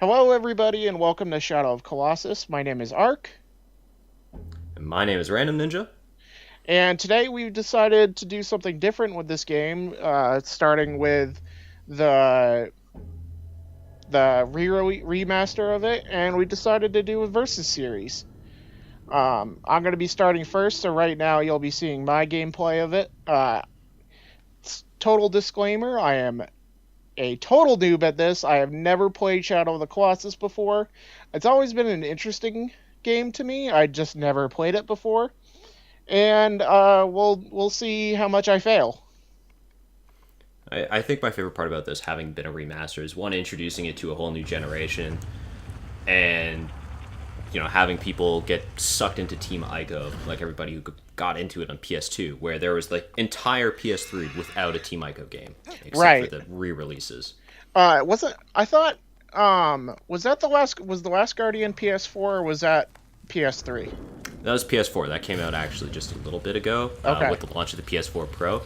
Hello, everybody, and welcome to Shadow of Colossus. My name is Ark, My name is RandomNinja. and today we've decided to do something different with this game, starting with the remaster of it, and we decided to do a versus series. I'm going to be starting first, so right now you'll be seeing my gameplay of it. Total disclaimer: I am a total noob at this. I have never played Shadow of the Colossus before. It's always been an interesting game to me. I just never played it before. And we'll see how much I fail. I think my favorite part about this, having been a remaster, is one, introducing it to a whole new generation, and having people get sucked into Team Ico, like everybody who got into it on PS2, where there was the entire PS3 without a Team Ico game, except for Right. the re-releases. Wasn't I thought was that the last Guardian PS4 or was that PS3? That was PS4. That came out actually just a little bit ago Okay. with the launch of the PS4 Pro.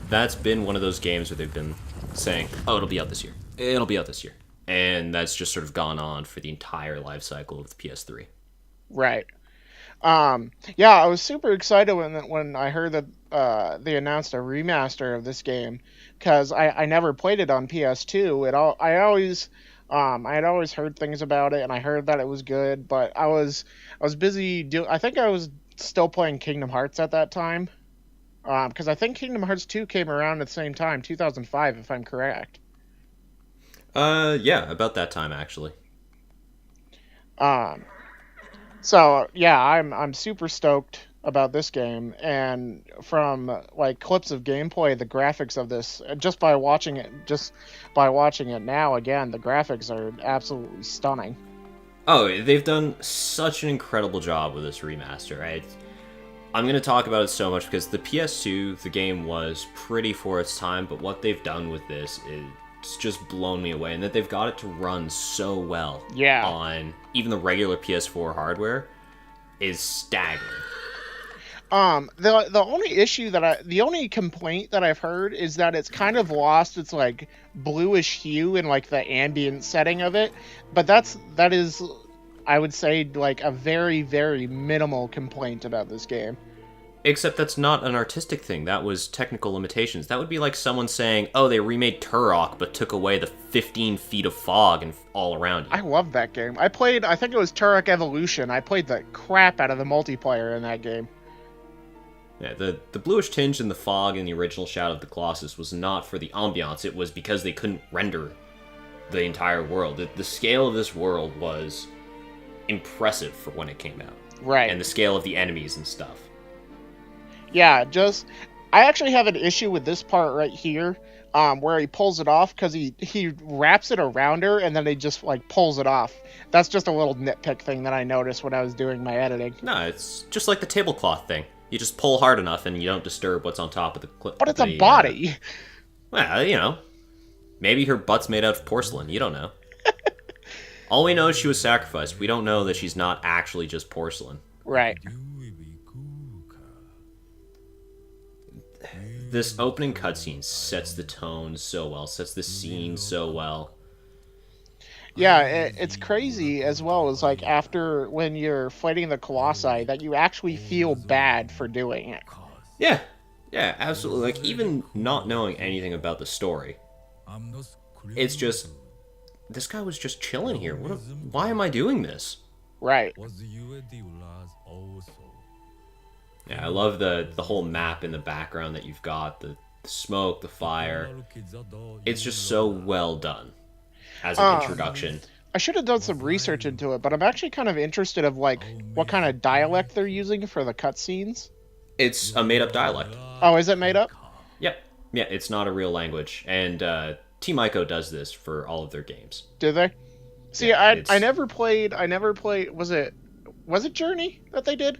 That's been one of those games where they've been saying, "Oh, it'll be out this year. It'll be out this year," and that's just sort of gone on for the entire life cycle of the PS3. Right. Yeah, I was super excited when I heard that they announced a remaster of this game because I never played it on PS2. I had always heard things about it and I heard that it was good, but I was busy I think I was still playing Kingdom Hearts at that time. Because I think Kingdom Hearts 2 came around at the same time, 2005 if I'm correct. Yeah, about that time actually. Um, So yeah, I'm super stoked about this game, and from like clips of gameplay, the graphics of this, just by watching it now again, the graphics are absolutely stunning. Oh, they've done such an incredible job with this remaster. I'm going to talk about it so much because the PS2, the game was pretty for its time, but what they've done with this is it's just blown me away, and that they've got it to run so well Yeah. on even the regular PS4 hardware is staggering. The only complaint that I've heard is that it's kind of lost its like bluish hue in like the ambient setting of it, but that is, I would say, like a very very minimal complaint about this game. Except that's not an artistic thing. That was technical limitations. That would be like someone saying, "Oh, they remade Turok but took away the 15 feet of fog and all around you." I love that game. I think it was Turok Evolution. I played the crap out of the multiplayer in that game. Yeah, the bluish tinge in the fog in the original Shadow of the Colossus was not for the ambiance. It was because they couldn't render the entire world. The scale of this world was impressive for when it came out, Right. and the scale of the enemies and stuff. Yeah, I actually have an issue with this part right here, where he pulls it off because he wraps it around her and then he just like pulls it off. That's just a little nitpick thing that I noticed when I was doing my editing. No, it's just like the tablecloth thing. You just pull hard enough and you don't disturb what's on top of the But it's a body. Well, maybe her butt's made out of porcelain. You don't know. All we know is she was sacrificed. We don't know that she's not actually just porcelain. Right. This opening cutscene sets the tone so well, sets the scene so well. Yeah, it's crazy as well as like after when you're fighting the Colossi that you actually feel bad for doing it. Yeah, yeah, absolutely. Like, even not knowing anything about the story, it's just, this guy was just chilling here. Why am I doing this? Right. Yeah, I love the whole map in the background that you've got, the smoke, the fire. It's just so well done as an introduction. I should have done some research into it, but I'm actually kind of interested of like what kind of dialect they're using for the cutscenes. It's a made-up dialect. Oh, is it made up? Yep. Yeah, it's not a real language. And Team Ico does this for all of their games. Did they? See, Yeah, I it's... never played. I never played. Was it Journey that they did,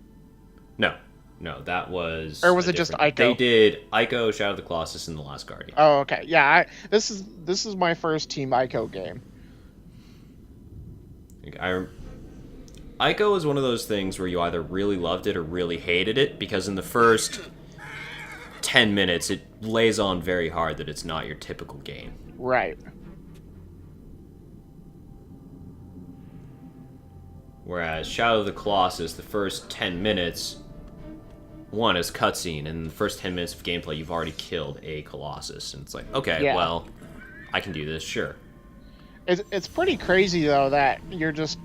No. No, that was or was a it just different... They Ico? did Ico, Shadow of the Colossus, and The Last Guardian. Oh, okay. Yeah, this is my first Team Ico game. I Ico is one of those things where you either really loved it or really hated it, because in the first 10 minutes it lays on very hard that it's not your typical game. Right. Whereas Shadow of the Colossus, the first 10 minutes, one is cutscene, and in the first 10 minutes of gameplay, you've already killed a Colossus. And it's like, okay, Yeah. well, I can do this, sure. It's pretty crazy, though, that you're just...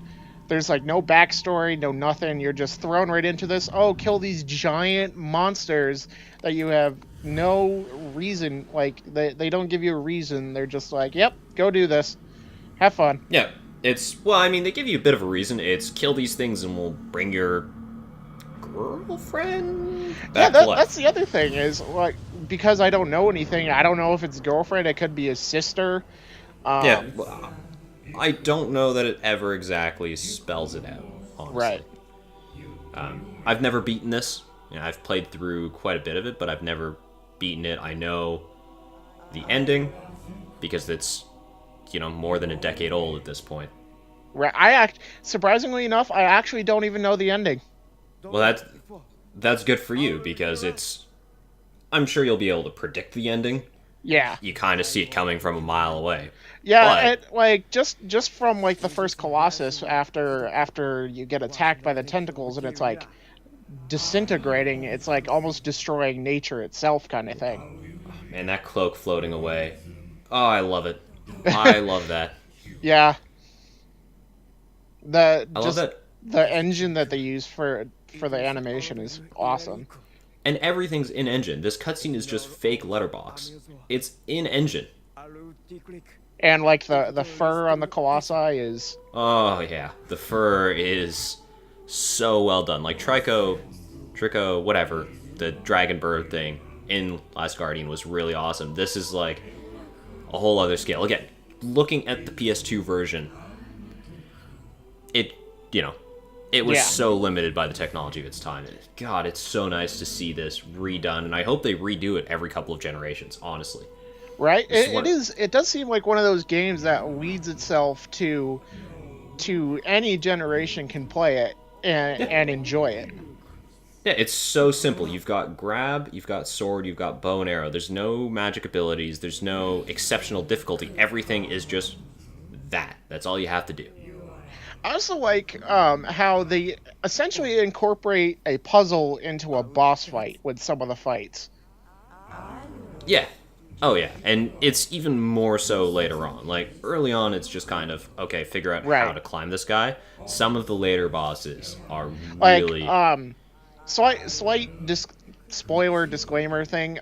There's, like, no backstory, no nothing. You're just thrown right into this. Oh, kill these giant monsters that you have no reason. Like, they don't give you a reason. They're just like, yep, go do this. Have fun. Yeah, it's... Well, I mean, they give you a bit of a reason. It's kill these things and we'll bring your girlfriend back to life. That's the other thing is, like, because I don't know anything, I don't know if it's girlfriend, it could be his sister. Yeah, well, I don't know that it ever exactly spells it out, honestly. Right. I've never beaten this. You know, I've played through quite a bit of it, but I've never beaten it. I know the ending because it's, you know, more than a decade old at this point. Right. Surprisingly enough, I actually don't even know the ending. Well, that's good for you because it's... I'm sure you'll be able to predict the ending. Yeah. You kind of see it coming from a mile away. Yeah, like just from like the first Colossus after you get attacked by the tentacles and it's like disintegrating, it's like almost destroying nature itself kind of thing. Man, that cloak floating away. Oh, I love it. I love that. Yeah. Love that. The engine that they use for the animation is awesome. And everything's in engine. This cutscene is just fake letterbox. It's in engine. And like the fur on the Colossi is... Oh yeah, the fur is so well done. Like Trico, whatever, the dragon bird thing in Last Guardian was really awesome. This is like a whole other scale. Again, looking at the PS2 version, it was so limited by the technology of its time. God, it's so nice to see this redone, and I hope they redo it every couple of generations, honestly. Right? It does seem like one of those games that leads itself to any generation can play it and enjoy it. Yeah, it's so simple. You've got grab, you've got sword, you've got bow and arrow. There's no magic abilities, there's no exceptional difficulty. Everything is just that. That's all you have to do. I also like how they essentially incorporate a puzzle into a boss fight with some of the fights. Yeah. Oh, yeah. And it's even more so later on. Like, early on, it's just kind of, okay, figure out how to climb this guy. Some of the later bosses are really... Slight spoiler disclaimer thing.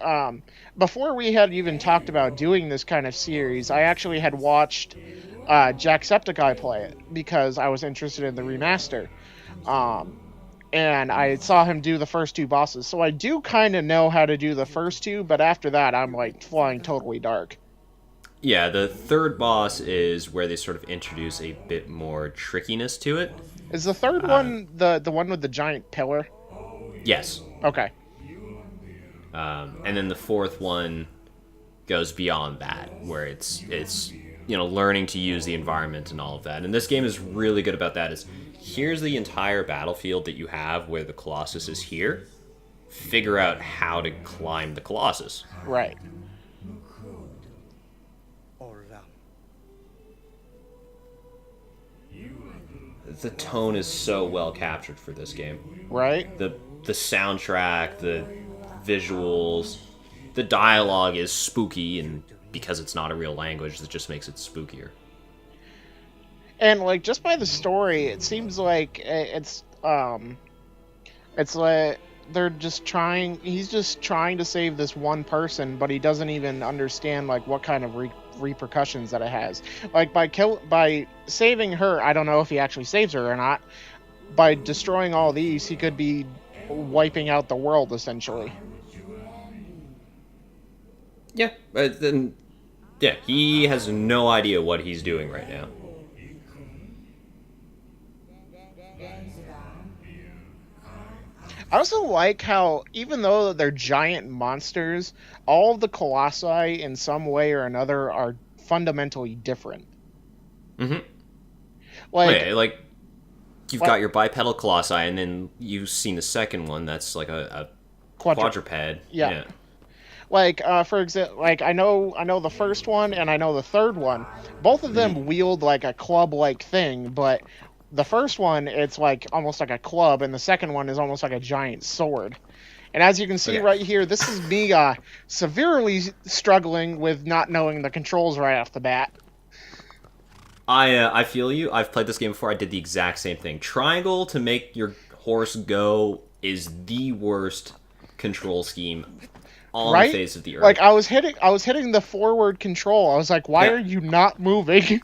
Before we had even talked about doing this kind of series, I actually had watched Jacksepticeye play it because I was interested in the remaster. And I saw him do the first two bosses, so I do kind of know how to do the first two, but after that, I'm like flying totally dark. Yeah, the third boss is where they sort of introduce a bit more trickiness to it. Is the third one the one with the giant pillar? Yes. Okay. And then the fourth one goes beyond that, where it's learning to use the environment and all of that. And this game is really good about that. Here's the entire battlefield that you have where the Colossus is here. Figure out how to climb the Colossus. Right. The tone is so well captured for this game. Right. The soundtrack, the visuals, the dialogue is spooky, and because it's not a real language, that just makes it spookier. And like just by the story, it seems like it's like they're just trying. He's just trying to save this one person, but he doesn't even understand like what kind of repercussions that it has. Like by saving her, I don't know if he actually saves her or not. By destroying all these, he could be wiping out the world essentially. Yeah, but then he has no idea what he's doing right now. I also like how, even though they're giant monsters, all of the Colossi in some way or another are fundamentally different. Mm-hmm. Like you've got your bipedal Colossi, and then you've seen the second one that's like a quadruped. Yeah. Like, for example, like I know the first one and I know the third one. Both of them wield like a club-like thing, but the first one, it's like almost like a club, and the second one is almost like a giant sword. And as you can see Okay. right here, this is me severely struggling with not knowing the controls right off the bat. I feel you. I've played this game before. I did the exact same thing. Triangle to make your horse go is the worst control scheme on the Right? face of the earth. Like I was hitting the forward control. I was like, why Yeah. are you not moving?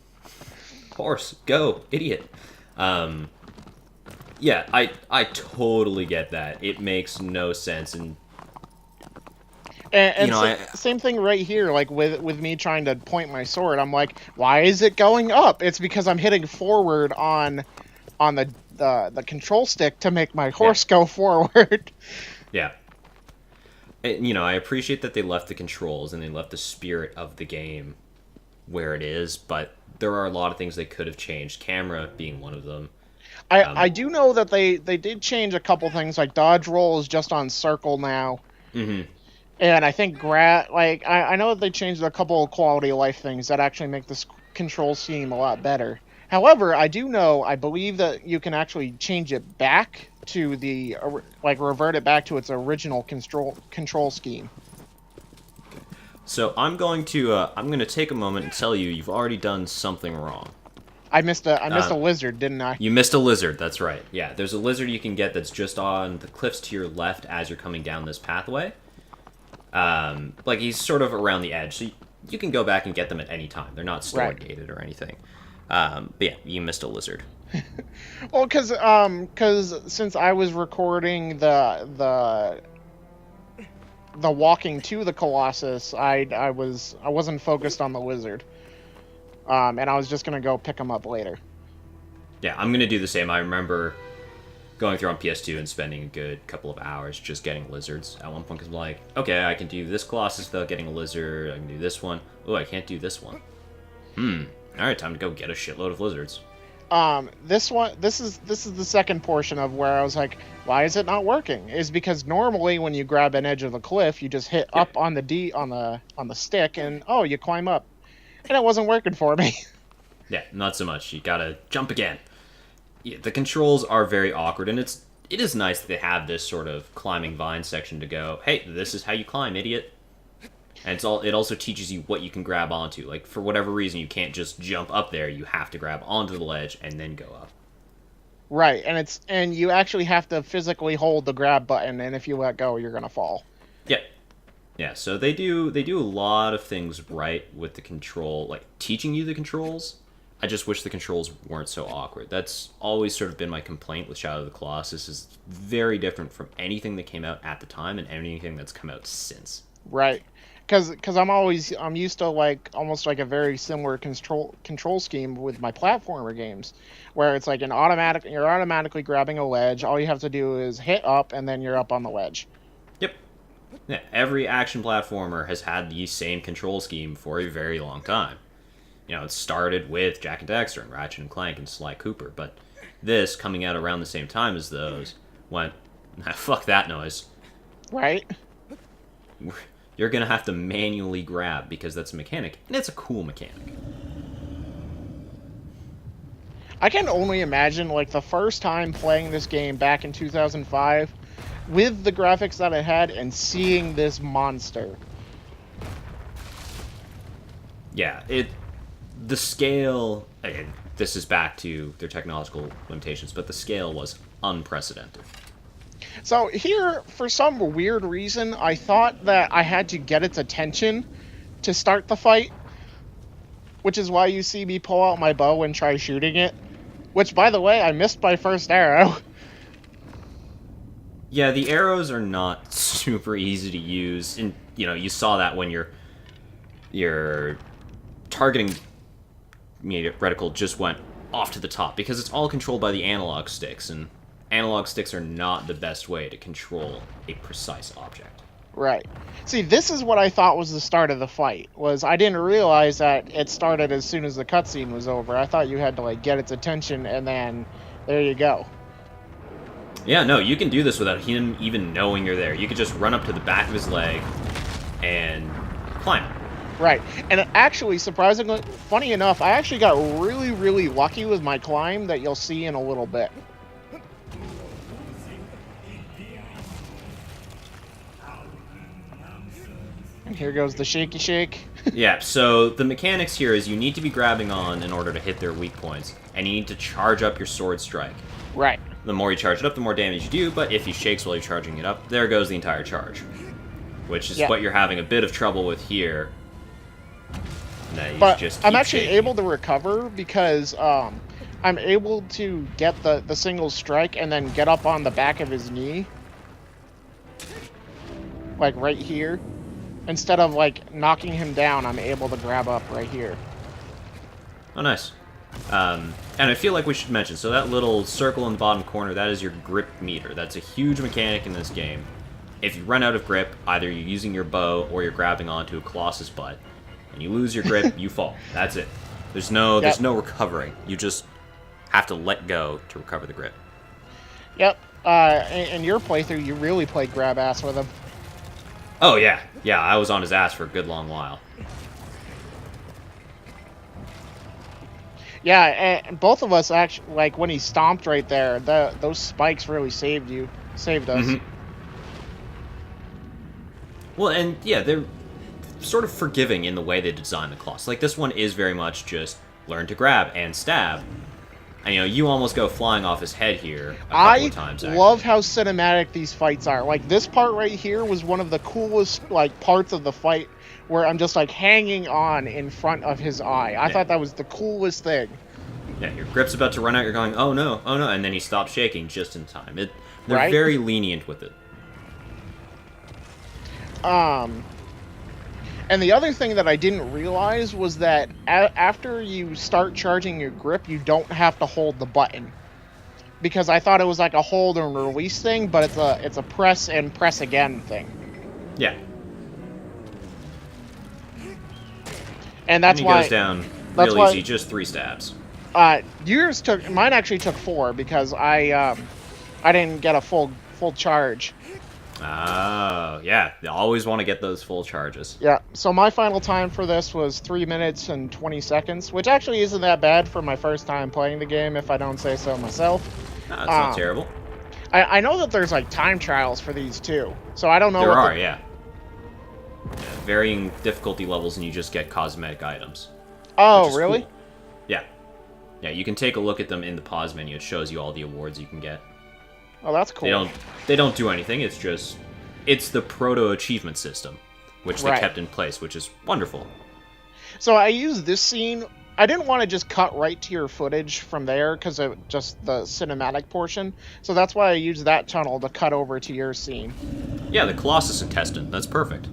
Horse, go, idiot. Um, yeah, I totally get that. It makes no sense, and And, you know, same thing right here, like with me trying to point my sword. I'm like, why is it going up? It's because I'm hitting forward on the control stick to make my yeah, horse go forward. yeah. And, you know, I appreciate that they left the controls and they left the spirit of the game where it is, but there are a lot of things they could have changed. Camera being one of them. I do know that they did change a couple things, like dodge roll is just on circle now. Mm-hmm. And I think I know that they changed a couple of quality of life things that actually make this control scheme a lot better. However, I believe that you can actually change it back to revert it back to its original control scheme. So I'm going to take a moment and tell you you've already done something wrong. I missed a lizard, didn't I? You missed a lizard. That's right. Yeah, there's a lizard you can get that's just on the cliffs to your left as you're coming down this pathway. Like he's sort of around the edge, so you can go back and get them at any time. They're not store gated or anything. But yeah, you missed a lizard. Well, because since I was recording the walking to the Colossus, I wasn't focused on the lizard. And I was just gonna go pick him up later. Yeah, I'm gonna do the same. I remember going through on PS2 and spending a good couple of hours just getting lizards at one point because I'm like, okay, I can do this Colossus without getting a lizard. I can do this one. Oh, I can't do this one. All right, time to go get a shitload of lizards. This is the second portion of where I was like, why is it not working? Is because normally when you grab an edge of a cliff, you just hit up on the stick and you climb up. And it wasn't working for me. Yeah, not so much. You gotta jump again. Yeah, the controls are very awkward, and it is nice that they have this sort of climbing vine section to go, hey, this is how you climb, idiot. And it also teaches you what you can grab onto. Like, for whatever reason, you can't just jump up there. You have to grab onto the ledge and then go up. Right, and you actually have to physically hold the grab button, and if you let go, you're gonna fall. Yeah. Yeah, so they do a lot of things right with the control, like teaching you the controls. I just wish the controls weren't so awkward. That's always sort of been my complaint with Shadow of the Colossus. Is very different from anything that came out at the time and anything that's come out since. Right, because I'm used to almost like a very similar control scheme with my platformer games, where it's like you're automatically grabbing a ledge. All you have to do is hit up, and then you're up on the ledge. Yep. Yeah, every action platformer has had the same control scheme for a very long time. You know, it started with Jak and Daxter and Ratchet and Clank and Sly Cooper, but this, coming out around the same time as those, went, fuck that noise. Right? You're gonna have to manually grab because that's a mechanic, and it's a cool mechanic. I can only imagine, the first time playing this game back in 2005, with the graphics that it had, and seeing this monster. Yeah, the scale, again, this is back to their technological limitations, but the scale was unprecedented. So here, for some weird reason, I thought that I had to get its attention to start the fight, which is why you see me pull out my bow and try shooting it. Which, by the way, I missed my first arrow. Yeah, the arrows are not super easy to use, and you saw that when your targeting reticle just went off to the top because it's all controlled by the analog sticks, and analog sticks are not the best way to control a precise object. Right. See, this is what I thought was the start of the fight. I didn't realize that it started as soon as the cutscene was over. I thought you had to get its attention, and then there you go. Yeah, no, you can do this without him even knowing you're there. You could just run up to the back of his leg and climb. Right. And actually, surprisingly, funny enough, I actually got really, really lucky with my climb that you'll see in a little bit. And here goes the shaky shake. Yeah, so the mechanics here is you need to be grabbing on in order to hit their weak points, and you need to charge up your sword strike. Right. The more you charge it up, the more damage you do, but if he shakes while you're charging it up, there goes the entire charge. Which is what you're having a bit of trouble with here. But I'm actually able to recover because I'm able to get the single strike and then get up on the back of his knee. Like right here. Instead of like knocking him down, I'm able to grab up right here. Oh, nice. And I feel like we should mention, so that little circle in the bottom corner, that is your grip meter. That's a huge mechanic in this game. If you run out of grip, either you're using your bow or you're grabbing onto a Colossus butt, and you lose your grip, you fall. That's it. There's no recovering. You just have to let go to recover the grip. Yep. In your playthrough, you really played grab ass with him. Oh, yeah. Yeah, I was on his ass for a good long while. Yeah, and both of us actually, like, when he stomped right there, those spikes really saved us. Mm-hmm. Well, and, yeah, they're sort of forgiving in the way they design the Colossus. Like, this one is very much just learn to grab and stab. And, you know, you almost go flying off his head here a couple of times, actually. I love how cinematic these fights are. Like, this part right here was one of the coolest, like, parts of the fight where I'm just, like, hanging on in front of his eye. I thought that was the coolest thing. Yeah, your grip's about to run out, you're going, oh no, and then he stops shaking just in time. They're very lenient with it. And the other thing that I didn't realize was that after you start charging your grip, you don't have to hold the button. Because I thought it was like a hold and release thing, but it's a press and press again thing. Yeah. And that's why he goes down real easy, just 3 stabs. Mine actually took 4 because I didn't get a full charge. Oh, yeah. You always want to get those full charges. Yeah, so my final time for this was 3 minutes and 20 seconds, which actually isn't that bad for my first time playing the game, if I don't say so myself. No, that's not terrible. I know that there's, like, time trials for these, too. So I don't know There are, yeah. Varying difficulty levels, and you just get cosmetic items. Oh, really? Cool. Yeah. Yeah, you can take a look at them in the pause menu. It shows you all the awards you can get. Oh, that's cool. They don't do anything. It's the proto-achievement system, which they kept in place, which is wonderful. So I used this scene. I didn't want to just cut right to your footage from there because of just the cinematic portion. So that's why I used that tunnel to cut over to your scene. Yeah, the Colossus intestine. That's perfect.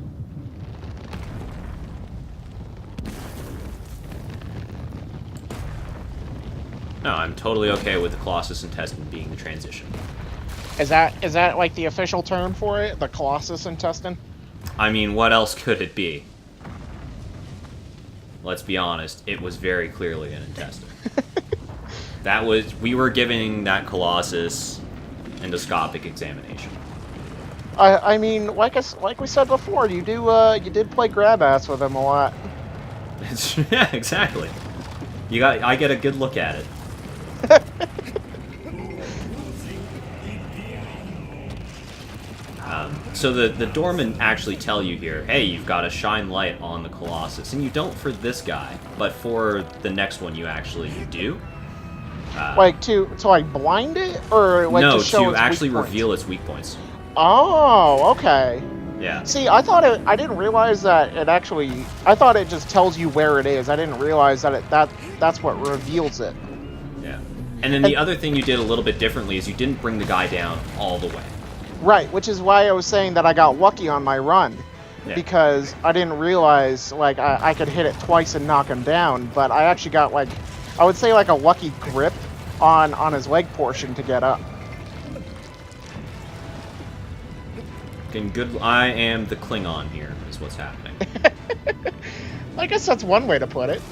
No, I'm totally okay with the Colossus intestine being the transition. Is that like the official term for it? The Colossus intestine? I mean, what else could it be? Let's be honest, it was very clearly an intestine. We were giving that Colossus endoscopic examination. I mean, like we said before, you did play grab ass with him a lot. Yeah, exactly. I get a good look at it. So the doormen actually tell you here, hey, you've got to shine light on the Colossus. And you don't for this guy, but for the next one you actually do. Like to like blind it? Or like to show its actually weak points? reveal its weak points. Oh, okay. Yeah. See, I didn't realize that it actually... I thought it just tells you where it is. I didn't realize that that's what reveals it. Yeah. And then the other thing you did a little bit differently is you didn't bring the guy down all the way. Right, which is why I was saying that I got lucky on my run. Yeah. Because I didn't realize, like, I could hit it twice and knock him down, but I actually got, like, I would say, like, a lucky grip on his leg portion to get up. Getting good. I am the Klingon here, is what's happening. I guess that's one way to put it.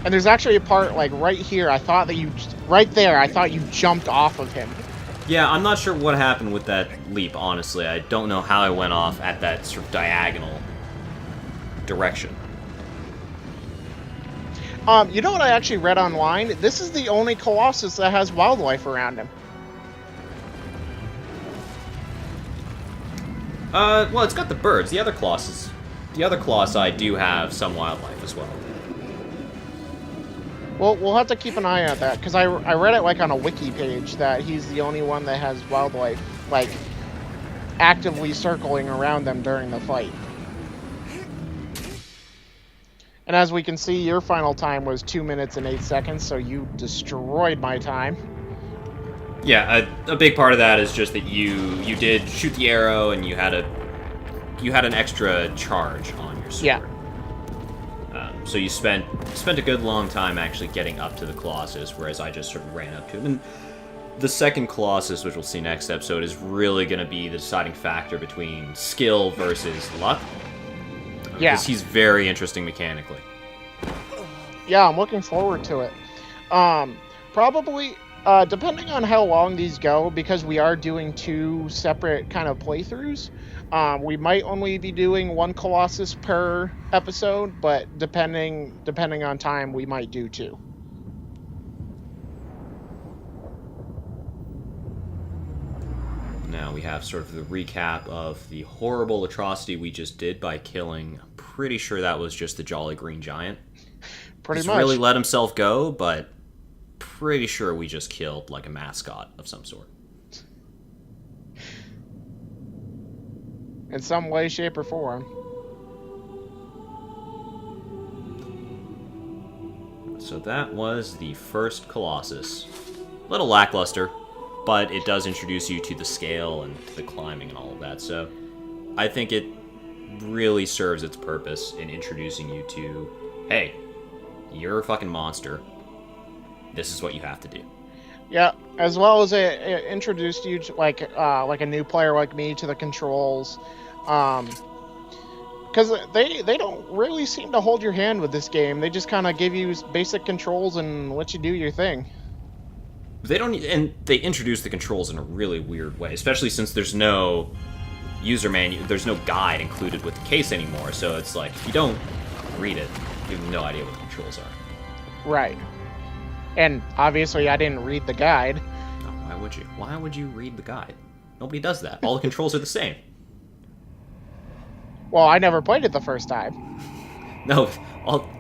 And there's actually a part, like, right here, I thought you jumped off of him. Yeah, I'm not sure what happened with that leap, honestly. I don't know how I went off at that sort of diagonal direction. You know what I actually read online? This is the only Colossus that has wildlife around him. Well, it's got the birds. The other Colossi do have some wildlife as well. Well, we'll have to keep an eye on that, because I read it, like, on a wiki page that he's the only one that has wildlife, like, actively circling around them during the fight. And as we can see, your final time was 2 minutes and 8 seconds, so you destroyed my time. Yeah, a big part of that is just that you did shoot the arrow and you had an extra charge on your sword. Yeah. So you spent a good long time actually getting up to the Colossus, whereas I just sort of ran up to him. And the second Colossus, which we'll see next episode, is really going to be the deciding factor between skill versus luck. Yeah. Because he's very interesting mechanically. Yeah, I'm looking forward to it. Probably, depending on how long these go, because we are doing 2 separate kind of playthroughs, we might only be doing 1 Colossus per episode, but depending on time, we might do 2. Now we have sort of the recap of the horrible atrocity we just did by killing. I'm pretty sure that was just the Jolly Green Giant. Pretty much. Really let himself go, but pretty sure we just killed like a mascot of some sort. In some way, shape, or form. So that was the first Colossus. A little lackluster, but it does introduce you to the scale and to the climbing and all of that. So I think it really serves its purpose in introducing you to, hey, you're a fucking monster. This is what you have to do. Yeah, as well as it introduced you to, like a new player like me, to the controls. Because they don't really seem to hold your hand with this game. They just kind of give you basic controls and let you do your thing. They don't, and they introduce the controls in a really weird way, especially since there's no user manual, there's no guide included with the case anymore. So it's like, if you don't read it, you have no idea what the controls are. Right. And obviously, I didn't read the guide. No, why would you? Why would you read the guide? Nobody does that. All the controls are the same. Well, I never played it the first time. No,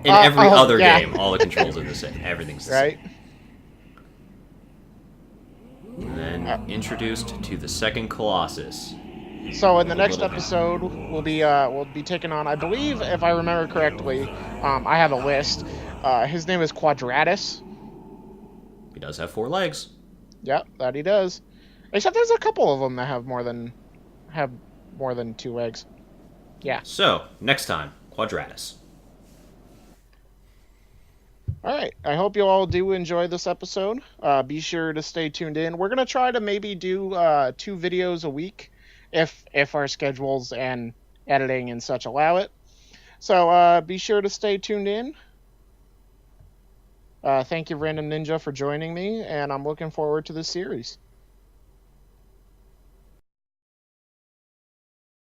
in every other yeah. game, all the controls are the same. Everything's the right. same. And then introduced to the second Colossus. So in the next episode, we'll be taking on, I believe, if I remember correctly, I have a list. His name is Quadratus. He does have 4 legs. Yep, that he does. Except there's a couple of them that have more than 2 legs. Yeah. So next time, Quadratus. All right. I hope you all do enjoy this episode. Be sure to stay tuned in. We're gonna try to maybe do 2 videos a week, if our schedules and editing and such allow it. So be sure to stay tuned in. Thank you, Random Ninja, for joining me, and I'm looking forward to this series.